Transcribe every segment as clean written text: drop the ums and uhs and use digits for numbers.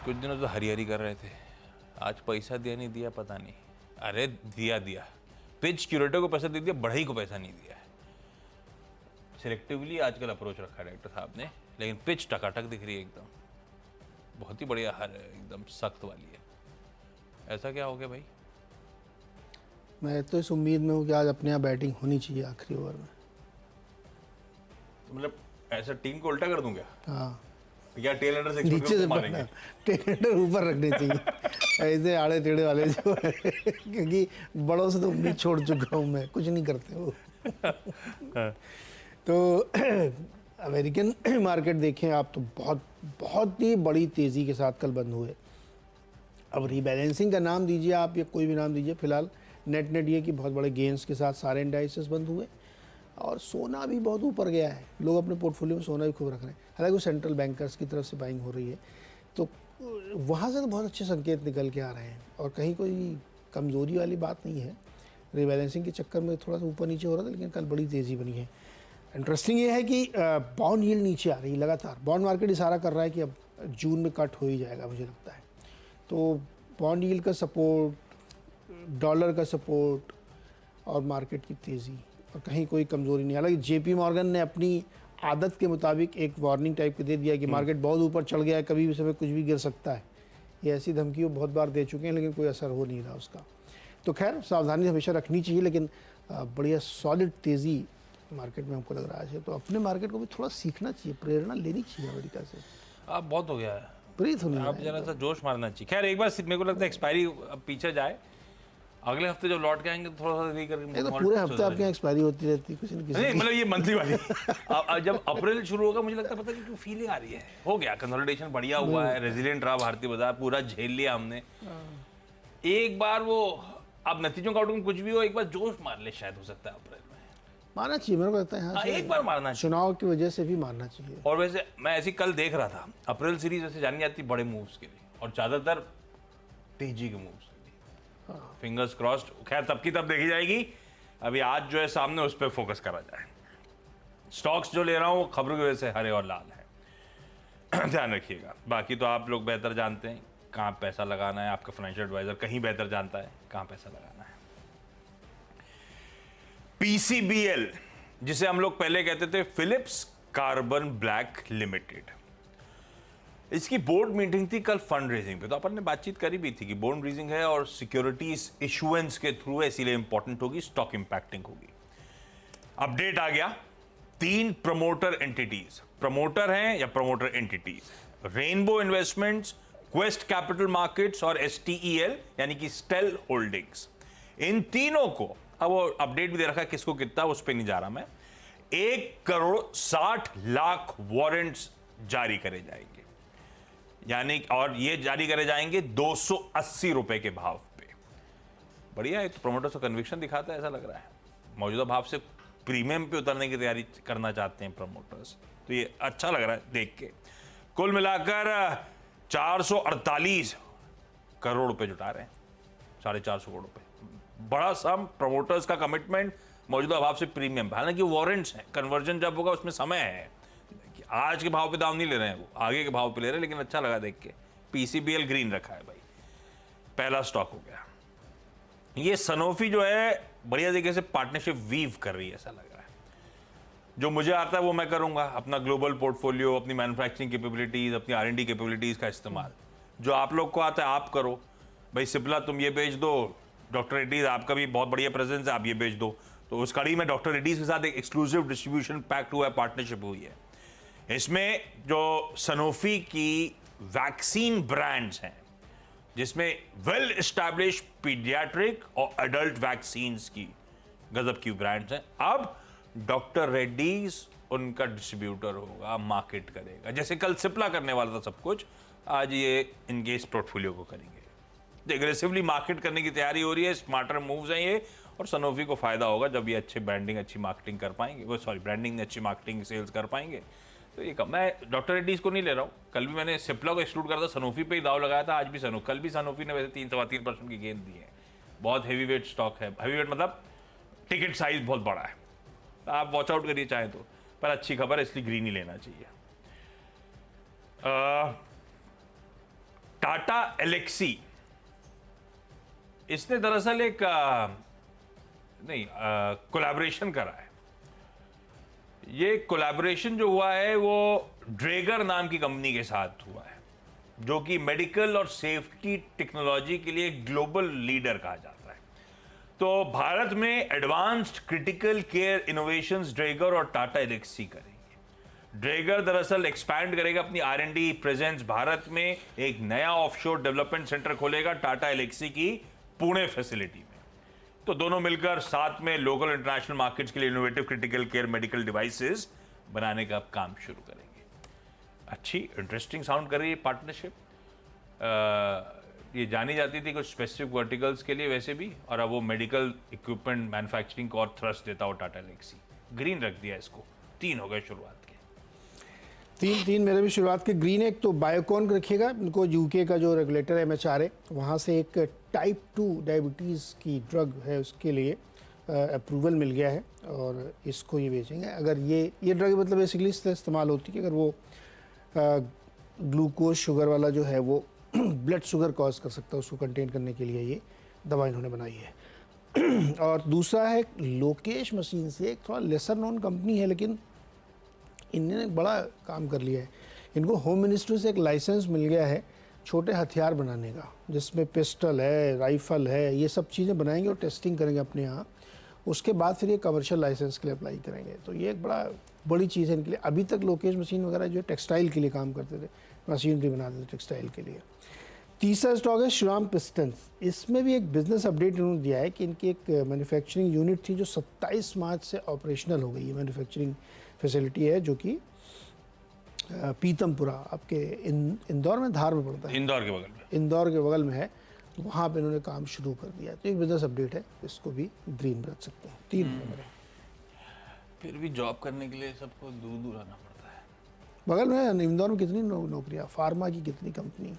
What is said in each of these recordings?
कुछ दिनों तो हरी हरी कर रहे थे, आज पैसा दिया नहीं दिया पता नहीं। अरे दिया पिच क्यूरेटर को पैसा दे दिया, बढ़ई को पैसा नहीं दिया है। सिलेक्टिवली आजकल अप्रोच रखा है डायरेक्टर साहब ने, लेकिन पिच टकाटक दिख रही है एकदम, बहुत ही बढ़िया हर एकदम सख्त वाली है। ऐसा क्या हो गया भाई? मैं तो इस उम्मीद में हूँ कि आज अपने यहाँ बैटिंग होनी चाहिए आखिरी ओवर में। तो मतलब ऐसा टीम को उल्टा कर दूं क्या? हाँ, या टेल एंडर से नीचे से मारेंगे? टेल एंडर ऊपर रखने चाहिए ऐसे आड़े टेढ़े वाले जो है क्योंकि बड़ों से तो उम्मीद छोड़ चुका हूँ मैं, कुछ नहीं करते वो। तो अमेरिकन मार्केट देखें आप तो बहुत ही बड़ी तेज़ी के साथ कल बंद हुए। अब रीबैलेंसिंग का नाम दीजिए आप या कोई भी नाम दीजिए, फिलहाल नेट ये कि बहुत बड़े गेंस के साथ सारे इंडाइसेस बंद हुए और सोना भी बहुत ऊपर गया है। लोग अपने पोर्टफोलियो में सोना भी खूब रख रहे हैं, हालांकि वो सेंट्रल बैंकर्स की तरफ से बाइंग हो रही है, तो वहाँ से तो बहुत अच्छे संकेत निकल के आ रहे हैं और कहीं कोई कमज़ोरी वाली बात नहीं है। रीबैलेंसिंग के चक्कर में थोड़ा सा ऊपर नीचे हो रहा था, लेकिन कल बड़ी तेज़ी बनी है। इंटरेस्टिंग ये है कि बॉन्ड यील्ड नीचे आ रही है लगातार। बॉन्ड मार्केट इशारा कर रहा है कि अब जून में कट हो ही जाएगा मुझे लगता है। तो बॉन्ड यील्ड का सपोर्ट, डॉलर का सपोर्ट और मार्केट की तेज़ी और कहीं कोई कमज़ोरी नहीं। हालांकि जेपी मॉर्गन ने अपनी आदत के मुताबिक एक वार्निंग टाइप के दे दिया कि मार्केट बहुत ऊपर चढ़ गया है, कभी भी समय कुछ भी गिर सकता है। ये ऐसी धमकी वो बहुत बार दे चुके हैं, लेकिन कोई असर हो नहीं रहा उसका। तो खैर सावधानी हमेशा रखनी चाहिए, लेकिन बढ़िया सॉलिड तेज़ी मार्केट में हमको लग रहा है। तो अपने मार्केट को भी थोड़ा सीखना चाहिए, प्रेरणा लेनी चाहिए अमेरिका से। आप बहुत हो गया है, प्रेरित होनी आप जरा सा जोश मारना चाहिए। खैर एक बार मेरे को लगता है एक्सपायरी अब पीछे जाए, अगले हफ्ते जब लौट के आएंगे तो थोड़ा सा तो पूरे हफ्ते आपके एक्सपायरी होती रहती है कुछ न नहीं, मतलब ये मंथली वाली जब अप्रैल शुरू होगा मुझे लगता है पता नहीं क्यों फीलिंग आ रही है, हो गया कंसोलिडेशन बढ़िया हुआ है, रेजिलिएंट रहा भारतीय बाजार, पूरा झेल लिया हमने। एक बार वो अब नतीजों का आउटकम कुछ भी हो, एक बार जोश मार ले, शायद हो सकता है अप्रैल में मारना चाहिए। मेरे को लगता है यहाँ एक बार मारना चाहिए, चुनाव की वजह से भी मारना चाहिए। और वैसे मैं ऐसी कल देख रहा था, अप्रैल सीरीज वैसे जानी जाती बड़े मूव्स के लिए और ज्यादातर तेजी के मूव्स के लिए। फिंगर्स क्रॉस्ड, खैर तब की तब देखी जाएगी। अभी आज जो है सामने उस पर फोकस करा जाए। स्टॉक्स जो ले रहा हूं खबरों की वजह से हरे और लाल है ध्यान रखिएगा। बाकी तो आप लोग बेहतर जानते हैं कहां पैसा लगाना है, आपका फाइनेंशियल एडवाइजर कहीं बेहतर जानता है कहां पैसा लगाना है। पीसीबीएल, जिसे हम लोग पहले कहते थे फिलिप्स कार्बन ब्लैक लिमिटेड, इसकी बोर्ड मीटिंग थी कल फंड रेजिंग पे। तो अपन ने बातचीत करी भी थी कि बोर्ड रेजिंग है और सिक्योरिटीज इशुएंस के थ्रू है, इसीलिए इंपॉर्टेंट होगी, स्टॉक इंपैक्टिंग होगी। अपडेट आ गया, 3 प्रमोटर एंटिटीज, प्रमोटर हैं या promoter entities, rainbow investments, quest capital markets और एसटीईएल यानी कि स्टेल होल्डिंग्स। इन तीनों को अब वो अपडेट भी दे रखा है, किसको कितना उस पर नहीं जा रहा मैं, 1,60,00,000 वारंट्स जारी करे जाएंगे, यानी और ये जारी करे जाएंगे 280 रुपए के भाव पे। बढ़िया है, तो प्रमोटर्स को कन्विक्शन दिखाता है, ऐसा लग रहा है। मौजूदा भाव से प्रीमियम पे उतरने की तैयारी करना चाहते हैं प्रमोटर्स, तो ये अच्छा लग रहा है देख के। कुल मिलाकर 448 करोड़ रुपए जुटा रहे हैं, 450 करोड़ रुपए, बड़ा सम प्रमोटर्स का कमिटमेंट मौजूदा भाव से प्रीमियम। हालांकि वारंट्स हैं, कन्वर्जन जब होगा उसमें समय है, आज के भाव पे दाम नहीं ले रहे हैं वो, आगे के भाव पे ले रहे हैं, लेकिन अच्छा लगा देख के। पीसीबीएल ग्रीन रखा है भाई, पहला स्टॉक हो गया। ये सनोफी जो है बढ़िया तरीके से पार्टनरशिप वीव कर रही है, ऐसा लग रहा है। जो मुझे आता है वो मैं करूंगा, अपना ग्लोबल पोर्टफोलियो, अपनी मैन्युफैक्चरिंग कैपेबिलिटीज, अपनी R&D कैपेबिलिटीज का इस्तेमाल। जो आप लोग को आता है आप करो भाई। सिप्ला तुम ये बेच दो, डॉक्टर रेड्डीज आपका भी बहुत बढ़िया प्रेजेंस है, आप ये बेच दो। तो उस कड़ी में डॉक्टर रेड्डीज के साथ एक एक्सक्लूसिव डिस्ट्रीब्यूशन पैक्ट हुआ है, पार्टनरशिप हुई है। इसमें जो सनोफी की वैक्सीन ब्रांड्स हैं, जिसमें वेल एस्टैब्लिश पीडियाट्रिक और एडल्ट वैक्सीन्स की गजब की ब्रांड्स हैं, अब डॉक्टर रेड्डीज उनका डिस्ट्रीब्यूटर होगा, मार्केट करेगा। जैसे कल सिप्ला करने वाला था सब कुछ, आज ये इनके इस पोर्टफोलियो को करेंगे। एग्रेसिवली मार्केट करने की तैयारी हो रही है, स्मार्टर मूव्स हैं ये, और सनोफी को फायदा होगा जब ये अच्छे ब्रांडिंग, अच्छी मार्केटिंग कर पाएंगे, वो सॉरी ब्रांडिंग, अच्छी मार्केटिंग, सेल्स कर पाएंगे। तो ये मैं डॉक्टर रेड्डीज को नहीं ले रहा हूँ, कल भी मैंने सिप्ला को एक्सक्लूड करा था, सनोफी पे ही दाव लगाया था, आज भी कल भी सनोफी ने वैसे 3-3.25% की गेंद दी है। बहुत हैवी वेट स्टॉक है, हैवी वेट मतलब टिकट साइज बहुत बड़ा है, आप वॉच आउट करिए चाहे तो, पर अच्छी खबर है इसलिए ग्रीन ही लेना चाहिए। टाटा एलेक्सी, इसने दरअसल एक कोलैबोरेशन करा है। ये कोलैबोरेशन जो हुआ है वो ड्रेगर नाम की कंपनी के साथ हुआ है, जो कि मेडिकल और सेफ्टी टेक्नोलॉजी के लिए ग्लोबल लीडर कहा जाता है। तो भारत में एडवांस्ड क्रिटिकल केयर इनोवेशंस ड्रेगर और टाटा एलेक्सी करेंगे। ड्रेगर दरअसल एक्सपैंड करेगा अपनी R&D प्रेजेंस भारत में, एक नया ऑफशोर डेवलपमेंट सेंटर खोलेगा टाटा एलेक्सी की पुणे फैसिलिटी में। तो दोनों मिलकर साथ में लोकल इंटरनेशनल मार्केट्स के लिए innovative critical care medical devices बनाने का काम शुरू करेंगे। अच्छी इंटरेस्टिंग साउंड कर रही है पार्टनरशिप। ये जानी जाती थी कुछ स्पेसिफिक वर्टिकल्स के लिए वैसे भी, और अब वो मेडिकल इक्विपमेंट मैन्युफैक्चरिंग को और थ्रस्ट देता हो टाटा एलेक्सी। ग्रीन रख दिया इसको, 3 हो गए शुरुआत के। तीन मेरे भी शुरुआत के ग्रीन। एक तो बायोकॉन रखिएगा, इनको यूके का जो रेगुलेटर MHRA, वहाँ से एक टाइप 2 डायबिटीज़ की ड्रग है, उसके लिए अप्रूवल मिल गया है और इसको ये बेचेंगे। अगर ये ड्रग मतलब बेसिकली इससे इस्तेमाल होती है कि अगर वो ग्लूकोज शुगर वाला जो है वो ब्लड शुगर कॉज कर सकता है, उसको कंटेन करने के लिए ये दवा इन्होंने बनाई है। और दूसरा है लोकेश मशीन से, एक थोड़ा लेसर नोन कंपनी है लेकिन इन्होंने बड़ा काम कर लिया है। इनको होम मिनिस्ट्री से एक लाइसेंस मिल गया है छोटे हथियार बनाने का, जिसमें पिस्टल है, राइफल है, ये सब चीज़ें बनाएंगे और टेस्टिंग करेंगे अपने यहाँ। उसके बाद फिर ये कमर्शियल लाइसेंस के लिए अप्लाई करेंगे। तो ये एक बड़ी चीज़ है इनके लिए। अभी तक लोकेश मशीन वगैरह जो टेक्सटाइल के लिए काम करते थे, मशीनरी बनाते थे टेक्सटाइल के लिए। तीसरा स्टॉक है श्रीराम पिस्टन्स। इसमें भी एक बिजनेस अपडेट इन्होंने दिया है कि इनकी एक मैन्युफैक्चरिंग यूनिट थी जो 27 मार्च से ऑपरेशनल हो गई है। मैन्युफैक्चरिंग फैसिलिटी है जो कि पीतमपुरा, आपके इंदौर में, धार में पड़ता है, इंदौर के बगल में, इंदौर के बगल में है। वहाँ पे इन्होंने काम शुरू कर दिया। तो एक बिजनेस अपडेट है, इसको भी ग्रीन में रख सकते हैं। 3 नंबर। फिर भी जॉब करने के लिए सबको दूर दूर आना पड़ता है। बगल में है, इंदौर में कितनी नौकरियाँ, फार्मा की कितनी कंपनी।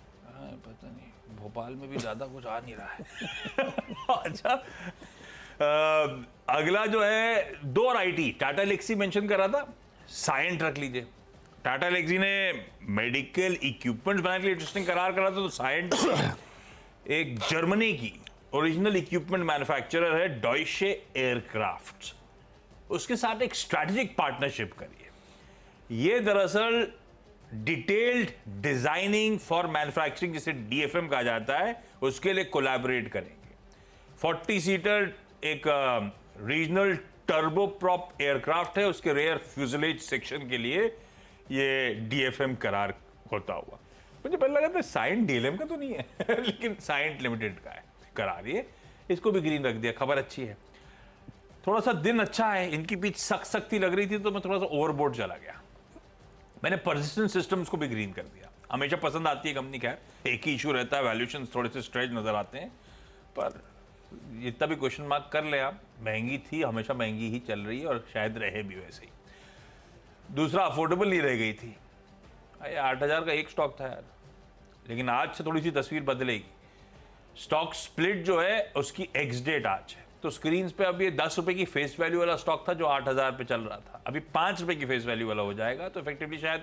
पता नहीं, भोपाल में भी ज़्यादा कुछ आ नहीं रहा है। अच्छा, अगला जो है 2 और IT। टाटा एलेक्सी मेंशन कर रहा था, साइंट रख लीजिए। टाटा एलेक्सी ने मेडिकल इक्विपमेंट्स बनाने के लिए इंटरेस्टिंग करार करा था, तो साइंट एक जर्मनी की ओरिजिनल इक्विपमेंट मैन्युफैक्चरर है, डॉयशे एयरक्राफ्ट, उसके साथ एक स्ट्रैटेजिक पार्टनरशिप करी है। ये दरअसल डिटेल्ड डिजाइनिंग फॉर मैन्युफैक्चरिंग, जिसे DFM कहा जाता है, उसके लिए कोलैबोरेट करेंगे। 40 सीटर एक रीजनल टर्बोप्रॉप एयरक्राफ्ट है, उसके रेयर फ्यूजलेज सेक्शन के लिए ये DFM करार होता हुआ। मुझे पहले लगा था साइंट DLM का तो नहीं है लेकिन साइंट लिमिटेड का है करार ये। इसको भी ग्रीन रख दिया, खबर अच्छी है। थोड़ा सा दिन अच्छा है, इनकी बीच सख्ती लग रही थी तो मैं थोड़ा सा ओवरबोर्ड चला गया। मैंने परसिस्टेंट सिस्टम्स को भी ग्रीन कर दिया। हमेशा पसंद आती है कंपनी, खैर एक ही इशू रहता है, वैल्यूएशंस थोड़े से स्ट्रेच नजर आते हैं, पर इतना भी क्वेश्चन मार्क कर ले आप, महंगी थी, हमेशा महंगी ही चल रही है और शायद रहे भी वैसे ही। दूसरा, अफोर्डेबल नहीं रह गई थी। 8,000 का एक स्टॉक था यार, लेकिन आज से थोड़ी सी तस्वीर बदलेगी। स्टॉक स्प्लिट जो है उसकी एक्स डेट आज है, तो स्क्रीन पे अब ये 10 रुपए की फेस वैल्यू वाला स्टॉक था जो 8,000 पे चल रहा था, अभी 5 रुपए की फेस वैल्यू वाला हो जाएगा। तो इफेक्टिवली शायद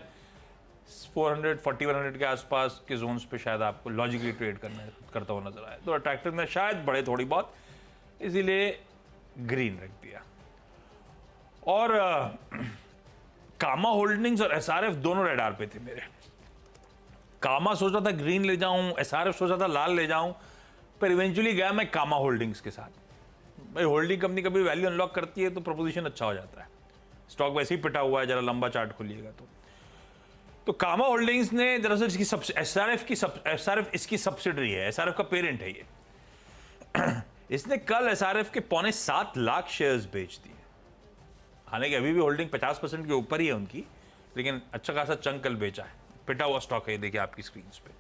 440-100 के आसपास के जोन्स पे शायद आपको लॉजिकली ट्रेड करता हुआ नजर आए। तो अट्रैक्टिवनेस शायद बढ़े थोड़ी बहुत, इसीलिए ग्रीन रख दिया। और कामा होल्डिंग्स और SRF दोनों रेडार पे थे मेरे। कामा सोचा था ग्रीन ले जाऊं, SRF सोचा था लाल ले जाऊं, पर इवेंचुअली गया मैं कामा होल्डिंग्स के साथ। भाई होल्डिंग कंपनी कभी वैल्यू अनलॉक करती है तो प्रोपोजिशन अच्छा हो जाता है। स्टॉक वैसे ही पिटा हुआ है, जरा लंबा चार्ट खोलिएगा तो कामा होल्डिंग्स ने दरअसल इसकी SRF इसकी सब्सिडरी है, SRF का पेरेंट है ये। इसने कल SRF के 7.25 लाख शेयर्स बेच दिए। हालांकि अभी भी होल्डिंग 50% के ऊपर ही है उनकी, लेकिन अच्छा खासा चंक कल बेचा है। पिटा हुआ स्टॉक है, देखिए आपकी स्क्रीन पे।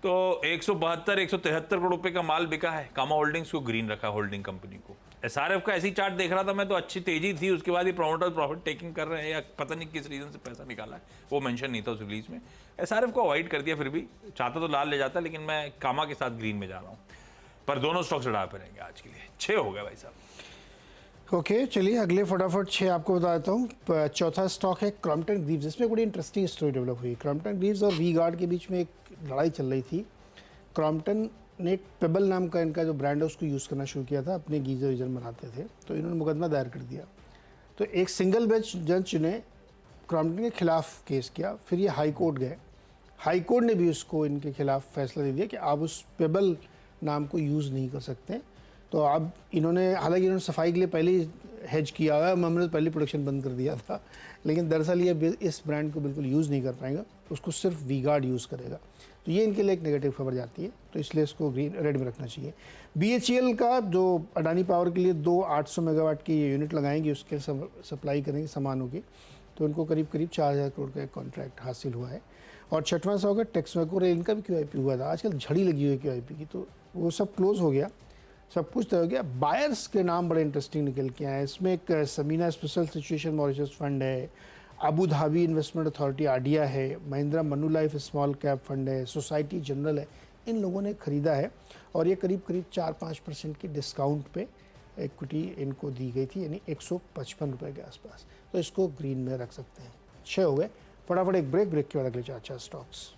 तो 172-173 करोड़ रुपए का माल बिका है। कामा होल्डिंग्स को ग्रीन रखा, होल्डिंग कंपनी को। SRF का ऐसी चार्ट देख रहा था मैं तो अच्छी तेजी थी, उसके बाद ये प्रमोटर प्रॉफिट टेकिंग कर रहे हैं या पता नहीं किस रीजन से पैसा निकाला है, वो मेंशन नहीं था उस रिलीज में। SRF को अवॉइड कर दिया, फिर भी चाहता तो लाल ले जाता, लेकिन मैं कामा के साथ ग्रीन में जा रहा हूँ। पर दोनों स्टॉक्स लड़ा पे रहेंगे आज के लिए। 6 हो गए भाई साहब। ओके चलिए अगले फटाफट 6 आपको बता देता हूँ। चौथा स्टॉक है क्रॉम्पटन ग्रीव्स। इसमें बड़ी इंटरेस्टिंग स्टोरी डेवलप हुई। क्रॉम्पटन ग्रीव्स और वी गार्ड के बीच में एक लड़ाई चल रही थी क्रॉम्पटन ने एक पेबल नाम का इनका जो ब्रांड है उसको यूज़ करना शुरू किया था, अपने गीज़र वीज़र बनाते थे, तो इन्होंने मुकदमा दायर कर दिया। तो एक सिंगल बेंच जज ने क्रॉम्पटन के खिलाफ केस किया, फिर ये हाई कोर्ट गए, हाई कोर्ट ने भी उसको इनके खिलाफ फैसला दे दिया कि आप उस पेबल नाम को यूज़ नहीं कर सकते। तो अब इन्होंने, हालांकि इन्होंने सफाई के लिए पहले ही हेज किया हुआ है, हमने पहले प्रोडक्शन बंद कर दिया था, लेकिन दरअसल ये इस ब्रांड को बिल्कुल यूज़ नहीं कर पाएंगे, उसको सिर्फ वी गार्ड यूज़ करेगा। तो ये इनके लिए एक नेगेटिव खबर जाती है, तो इसलिए इसको ग्रीन रेड में रखना चाहिए। BHEL का जो अडानी पावर के लिए 2 800 मेगावाट की ये यूनिट लगाएंगे, उसके सप्लाई करेंगे सामानों की, तो उनको करीब 4,000 करोड़ का एक कॉन्ट्रैक्ट हासिल हुआ है। और छठवां सा होगा टेक्समेको रेल, इनका भी QIP हुआ था, आजकल झड़ी लगी हुई है QIP की, तो वो सब क्लोज हो गया, सब कुछ तय हो गया। बायर्स के नाम बड़े इंटरेस्टिंग निकल के आए, इसमें एक Samena special situation Mauritius fund है, Abu Dhabi investment authority ADIA है, Mahindra Manulife small cap fund है, सोसाइटी जनरल है, इन लोगों ने खरीदा है और ये करीब 4-5% की डिस्काउंट पे इक्विटी इनको दी गई थी, यानी 155 रुपये के आसपास। तो इसको ग्रीन में रख सकते हैं। 6 हो गए, फटाफट एक ब्रेक के बाद अगले 4 स्टॉक्स।